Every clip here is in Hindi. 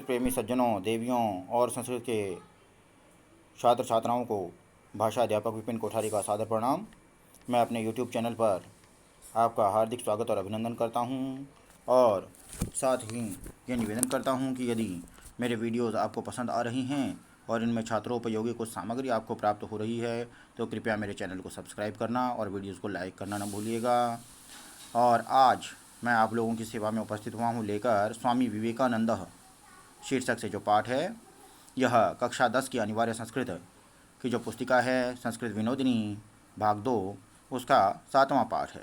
प्रेमी सज्जनों, देवियों और संस्कृत के छात्र छात्राओं को भाषा अध्यापक विपिन कोठारी का सादर प्रणाम। मैं अपने यूट्यूब चैनल पर आपका हार्दिक स्वागत और अभिनंदन करता हूं और साथ ही ये निवेदन करता हूं कि यदि मेरे वीडियोज़ आपको पसंद आ रही हैं और इनमें छात्रोपयोगी कुछ सामग्री आपको प्राप्त हो रही है तो कृपया मेरे चैनल को सब्सक्राइब करना और वीडियोज़ को लाइक करना न भूलिएगा। और आज मैं आप लोगों की सेवा में उपस्थित हुआ हूँ लेकर स्वामी विवेकानंद शीर्षक से जो पाठ है, यह कक्षा 10 की अनिवार्य संस्कृत की जो पुस्तिका है संस्कृत विनोदिनी भाग 2 उसका 7वां पाठ है।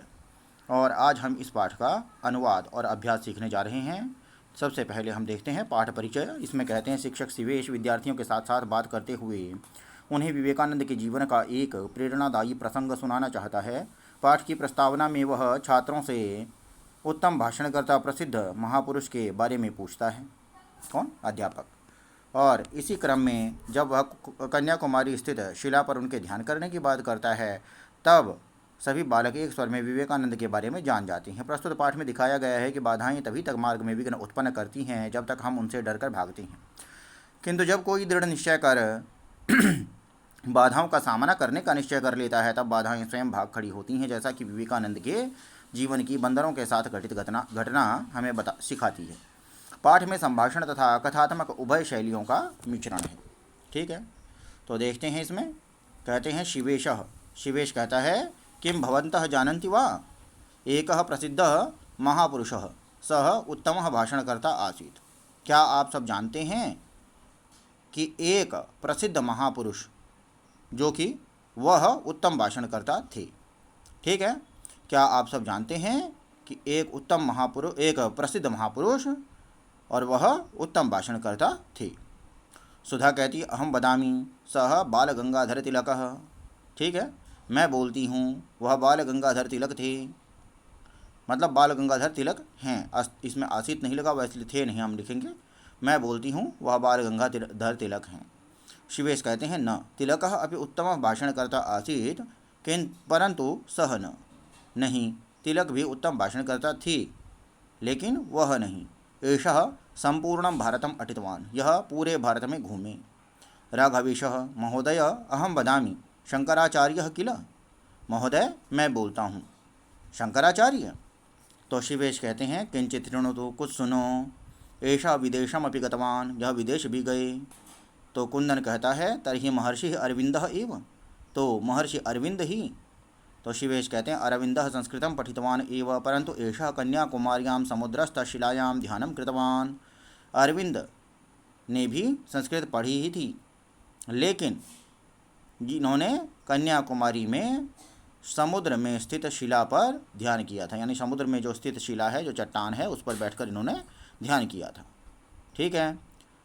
और आज हम इस पाठ का अनुवाद और अभ्यास सीखने जा रहे हैं। सबसे पहले हम देखते हैं पाठ परिचय। इसमें कहते हैं, शिक्षक शिवेश विद्यार्थियों के साथ साथ बात करते हुए उन्हें विवेकानंद के जीवन का एक प्रेरणादायी प्रसंग सुनाना चाहता है। पाठ की प्रस्तावना में वह छात्रों से उत्तम भाषणकर्ता प्रसिद्ध महापुरुष के बारे में पूछता है। कौन? अध्यापक। और इसी क्रम में जब वह कन्याकुमारी स्थित शिला पर उनके ध्यान करने की बात करता है तब सभी बालक एक स्वर में विवेकानंद के बारे में जान जाते हैं। प्रस्तुत पाठ में दिखाया गया है कि बाधाएं तभी तक मार्ग में विघ्न उत्पन्न करती हैं जब तक हम उनसे डरकर भागते हैं, किंतु जब कोई दृढ़ निश्चय कर बाधाओं का सामना करने का निश्चय कर लेता है तब बाधाएं स्वयं भाग खड़ी होती हैं, जैसा कि विवेकानंद के जीवन की बंदरों के साथ घटित घटना हमें सिखाती है। पाठ में संभाषण तथा कथात्मक उभय शैलियों का मिश्रण है। ठीक है, तो देखते हैं। इसमें कहते हैं, शिवेश कहता है, किं भवन्तः जानन्ति वा एकः प्रसिद्धः महापुरुषः सः उत्तमः भाषणकर्ता आसीत्। क्या आप सब जानते हैं कि एक प्रसिद्ध महापुरुष जो कि वह उत्तम भाषणकर्ता थे। ठीक है, क्या आप सब जानते हैं कि एक प्रसिद्ध महापुरुष और वह उत्तम भाषणकर्ता थे। सुधा कहती, अहम बदामी सह बाल गंगाधर तिलकः। ठीक है, मैं बोलती हूँ वह बाल गंगाधर तिलक थे, मतलब बाल गंगाधर तिलक हैं। इसमें आसित नहीं लगा, वैसे थे नहीं हम लिखेंगे। मैं बोलती हूँ वह बाल गंगाधर तिलक हैं। शिवेश कहते हैं, न तिलकः अपि उत्तम भाषणकर्ता आसीत् परंतु सह न। नहीं, तिलक भी उत्तम भाषणकर्ता थी लेकिन वह नहीं। एषः संपूर्णं भारतम अटितवान्, यह पूरे भारत में घूमे। राघवेशः, महोदय अहम वदामि शंकराचार्यः किल। महोदय मैं बोलता हूँ शंकराचार्य। तो शिवेश कहते हैं, किंचित शृणोतु, कुछ सुनो। एषा विदेशम अपि गतवान्, यह विदेश भी गए। तो कुंदन कहता है, तर्हि महर्षि अरविंदः एव, तो महर्षि अरविंद ही। तो शिवेश कहते हैं, अरविंदः संस्कृतं पठितवान् एव परंतु एषः कन्याकुमार्यां समुद्रस्थ शिलायां ध्यानं कृतवान्। अरविंद ने भी संस्कृत पढ़ी ही थी लेकिन जिन्होंने कन्याकुमारी में समुद्र में स्थित शिला पर ध्यान किया था, यानी समुद्र में जो स्थित शिला है, जो चट्टान है, उस पर बैठकर इन्होंने ध्यान किया था। ठीक है,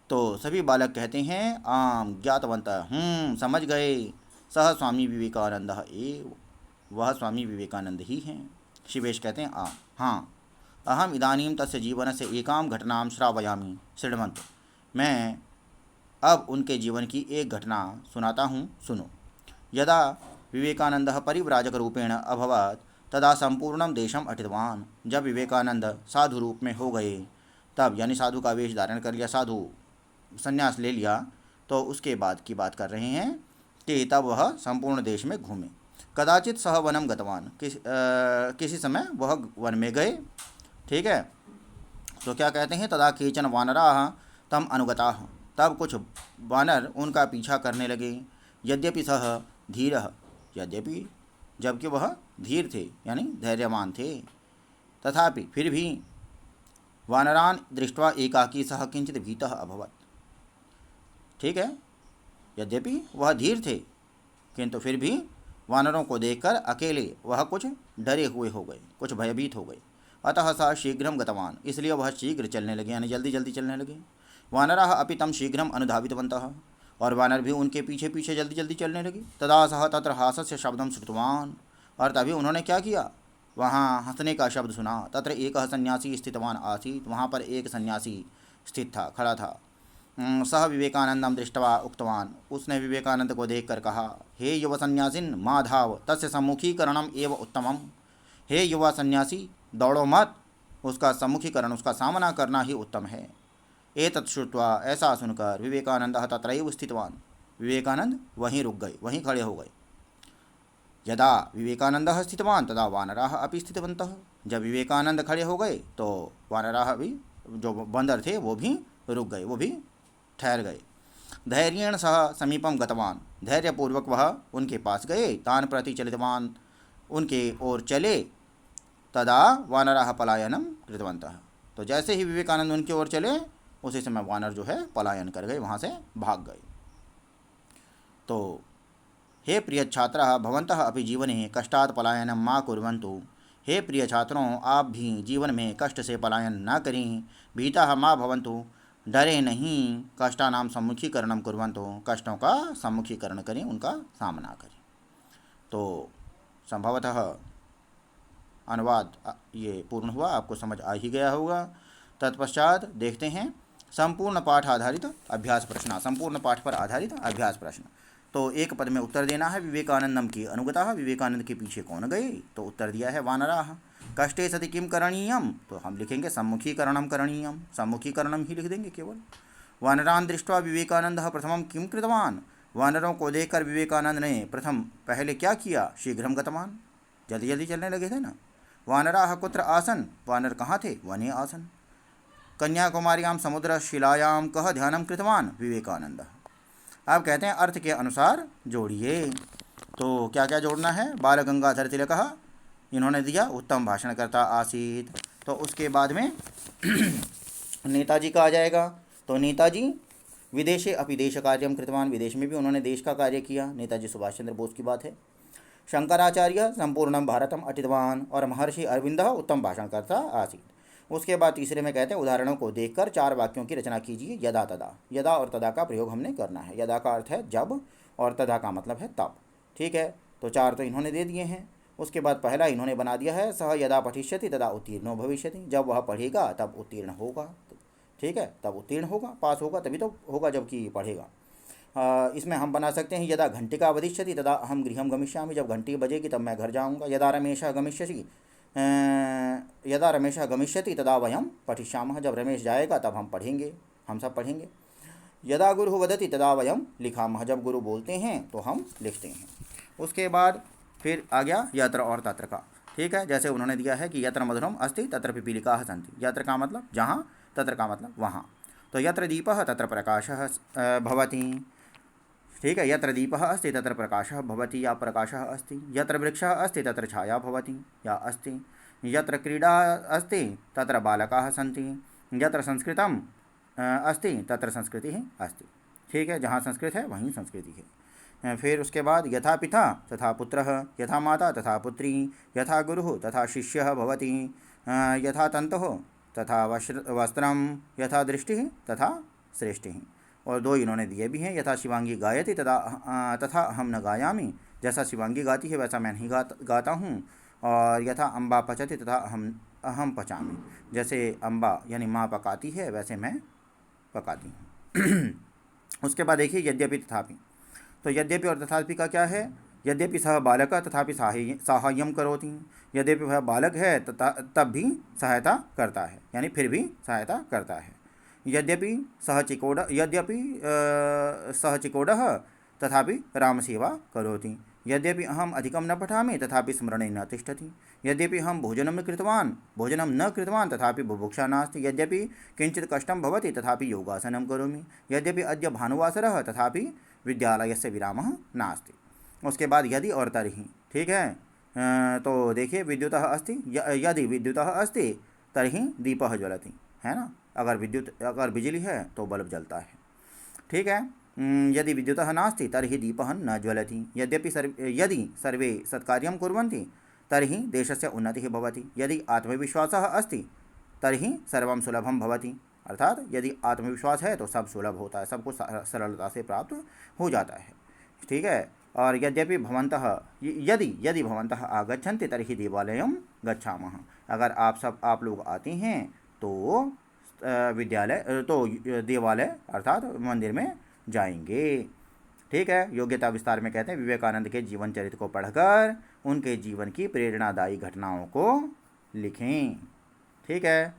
तो सभी बालक कहते हैं, आम ज्ञातवन्तः, समझ गए। सह स्वामी विवेकानंद एव, वह स्वामी विवेकानंद ही हैं। शिवेश कहते हैं, हाँ, अहम इदानीं तस्य जीवन से एकां घटनां श्रावयामि शृण्वन्तु। मैं अब उनके जीवन की एक घटना सुनाता हूँ, सुनो। यदा विवेकानंदः परिव्राजक रूपेण अभवत् तदा संपूर्णं देशम अटितवान्। जब विवेकानंद साधु रूप में हो गए तब, यानी साधु का वेश धारण कर लिया, साधु संन्यास ले लिया, तो उसके बाद की बात कर रहे हैं कि तब वह संपूर्ण देश में घूमे। कदाचित सह वनम गतवान, किसी समय वह वन में गए। ठीक है, तो क्या कहते हैं, तदा केचन वानराः तम अनुगताः, तब कुछ वानर उनका पीछा करने लगे। यद्यपि सह धीरः, यद्यपि जबकि वह धीर थे यानी धैर्यवान थे, तथापि फिर भी वानरान दृष्ट्वा एकाकी सह किंचित भीतः अभवत्। ठीक है, यद्यपि वह धीर थे किंतु फिर भी वानरों को देखकर अकेले वह कुछ डरे हुए हो गए, कुछ भयभीत हो गए। अतः सः शीघ्रं गतवान्, इसलिए वह शीघ्र चलने लगे, यानी जल्दी जल्दी चलने लगे। वानराः अपि तं शीघ्रम् अनुधावितवन्तः, और वानर भी उनके पीछे पीछे जल्दी जल्दी चलने लगे। तदा सः तत्र हासस्य शब्दं श्रुतवान्, और तभी उन्होंने क्या किया, वहाँ हंसने का शब्द सुना। तत्र एकः सन्यासी स्थितवान् आसीत्, वहाँ पर एक सन्यासी स्थित था, खड़ा था। सह विवेकानंदम दृष्टवा उक्तवान्, उसने विवेकानंद को देखकर कहा, हे युवा सन्यासिन मा धाव तस्य सम्मुखीकरणम एव उत्तमम। हे युवा सन्यासी, दौड़ो मत, उसका सम्मुखीकरण, उसका सामना करना ही उत्तम है। एतत् श्रुत्वा, ऐसा सुनकर विवेकानंदः तत्रैव स्थितवान, विवेकानंद वहीं रुक गए, वहीं खड़े हो गए। यदा विवेकानंदः स्थितवान तदा वानराः अपि स्थितवन्तः, जब विवेकानंद खड़े हो गए तो वानराः भी, जो बंदर थे वो भी रुक गए, वो भी ठहर गए। धैर्येण सह समीपम गतवान, धैर्यपूर्वक वह उनके पास गए। तान प्रति चलितवान, उनके ओर चले। तदा वानराः पलायनम कृतवन्तः, तो जैसे ही विवेकानंद उनकी ओर चले उसी समय वानर जो है पलायन कर गए, वहाँ से भाग गए। तो हे प्रिय छात्राः भवन्तः अपि जीवने कष्टात् पलायनं मा कुर्वन्तु, हे प्रिय छात्रों, आप भी जीवन में कष्ट से पलायन न करें। भीताः मा भवन्तु, डरे नहीं। कष्टानां सम्मुखीकरणं कुर्वन्तु, कष्टों का सम्मुखीकरण करें, उनका सामना करें। तो संभवतः अनुवाद ये पूर्ण हुआ, आपको समझ आ ही गया होगा। तत्पश्चात देखते हैं संपूर्ण पाठ आधारित अभ्यास प्रश्न, संपूर्ण पाठ पर आधारित अभ्यास प्रश्न। तो एक पद में उत्तर देना है। विवेकानंदम की अनुगता, विवेकानंद के पीछे कौन गए, तो उत्तर दिया है वानराः। कष्टे सति किम करणीयम, तो हम लिखेंगे सम्मुखीकरणम करणीयम, सम्मुखीकरणम ही लिख देंगे केवल। वानरान दृष्ट्वा विवेकानंदः प्रथमं किम कृतवान, वानरों को देखकर विवेकानंद ने प्रथम पहले क्या किया, शीघ्रम गतवान, जल्दी जल्दी चलने लगे थे ना। वानराः कुत्र आसन, वानर कहाँ थे, वने आसन। कन्याकुमार्यां समुद्र शिलायां कह ध्यानम कृतवान, विवेकानंद। अब कहते हैं अर्थ के अनुसार जोड़िए। तो क्या क्या जोड़ना है, बाल गंगाधर तिलकः, इन्होंने दिया उत्तम भाषणकर्ता आसीत। तो उसके बाद में नेताजी का आ जाएगा। तो नेताजी विदेशे अपि देश कार्यम कृतवान, विदेश में भी उन्होंने देश का कार्य किया, नेताजी सुभाष चंद्र बोस की बात है। शंकराचार्य संपूर्णम भारतम अटितवान, और महर्षि अरविंदः उत्तम भाषणकर्ता आसीत। उसके बाद तीसरे में कहते हैं उदाहरणों को देखकर 4 वाक्यों की रचना कीजिए। यदा तदा, यदा और तदा का प्रयोग हमने करना है। यदा का अर्थ है जब, और तदा का मतलब है तब। ठीक है, तो 4 तो इन्होंने दे दिए हैं। उसके बाद पहला इन्होंने बना दिया है, सह यदा पठिष्यति तदा उत्तीर्णो भविष्यति, जब वह पढ़ेगा तब उत्तीर्ण होगा। ठीक है, तब उत्तीर्ण होगा, पास होगा तभी तो होगा जबकि पढ़ेगा। इसमें हम बना सकते हैं यदा घंटिका वदिष्यति तदा अहम गृहम गमिष्यामि, जब घंटी बजेगी तब मैं घर जाऊँगा। यदा रमेशः गमिष्यति, यदा रमेशः गमिष्यति तदा वयम पठिष्यामः, जब रमेश जाएगा तब हम पढ़ेंगे, हम सब पढ़ेंगे। यदा गुरु वदति तदा वयम लिखामः, जब गुरु बोलते हैं तो हम लिखते हैं। उसके बाद फिर आ गया यत्र और तत्र का। ठीक है, जैसे उन्होंने दिया है कि यत्र मधुरम अस्ति तत्र पिपीलिकाः सन्ति, यत्र का मतलब जहाँ, तत्र का मतलब वहाँ। तो यत्र दीपः तत्र प्रकाशः भवति। ठीक है, यत्र दीपः अस्ति तत्र प्रकाशः भवति या प्रकाशः अस्ति। यत्र वृक्षः अस्ति तत्र छाया भवति या अस्ति। यत्र क्रीडा अस्ति तत्र बालकाः सन्ति। यत्र संस्कृतम अस्ति तत्र संस्कृतिः अस्ति। ठीक है, जहाँ संस्कृत है वहीं संस्कृति है। फिर उसके बाद यथा पिता तथा पुत्रः, यथा माता तथा पुत्री, यथा गुरुः तथा शिष्यः भवति, यथा तन्तुः तथा वस्त्रम, यथा दृष्टिः तथा सृष्टिः। और 2 इन्होंने दिए भी हैं, यथा शिवांगी गायति तथा अहम न गायामि, जैसा शिवांगी गाती है वैसा मैं नहीं गाता हूँ। और यथा अम्बा पचति तथा अहम पचामि, जैसे अम्बा यानी माँ पकाती है वैसे मैं पकाती हूँ। उसके बाद देखिए यद्यपि तथापि। तो यद्यपि और तथापि का क्या है, यद्यपि सह बालक तथापि साहाय्यम करोति, यद्यपि वह बालक है तब भी सहायता करता है, यानी फिर भी सहायता करता है। यद्यपि सह चिकोडः तथापि रामसेवा करोति, यद्यपि अहम अधिकं न पठामि तथापि स्मरणे न तिष्ठति, यद्यपि हम भोजनं न कृतवान् तथापि बुभुक्षा नास्ति, यद्यपि किंचित कष्टं भवति तथापि योगासनं करोमि, यद्यपि अद्य भानुवासरः तथापि विद्यालयस्य विरामः नास्ति। उसके बाद यदि और तर्हि। ठीक है, तो देखिए विद्युतः अस्ति, यदि विद्युतः अस्ति तर्हि दीपः ज्वलति, है ना। अगर बिजली है तो बल्ब जलता है। ठीक है, यदि विद्युतः नास्ति तर्हि दीपः न ज्वलति, यदि सर्वे सत्कार्यं कुर्वन्ति तर्हि देशस्य उन्नतिः भवति, यदि आत्मविश्वासः अस्ति तर्हि सर्वं सुलभं भवति, अर्थात यदि आत्मविश्वास है तो सब सुलभ होता है, सब कुछ सरलता से प्राप्त हो जाता है। ठीक है, और यद्यपि भवन्तः यदि भवन्तः आगच्छन्ति तर्हि देवालयं गच्छामः, अगर आप लोग आते हैं तो देवालय अर्थात मंदिर में जाएंगे। ठीक है, योग्यता विस्तार में कहते हैं विवेकानंद के जीवन चरित्र को पढ़कर उनके जीवन की प्रेरणादायी घटनाओं को लिखें। ठीक है।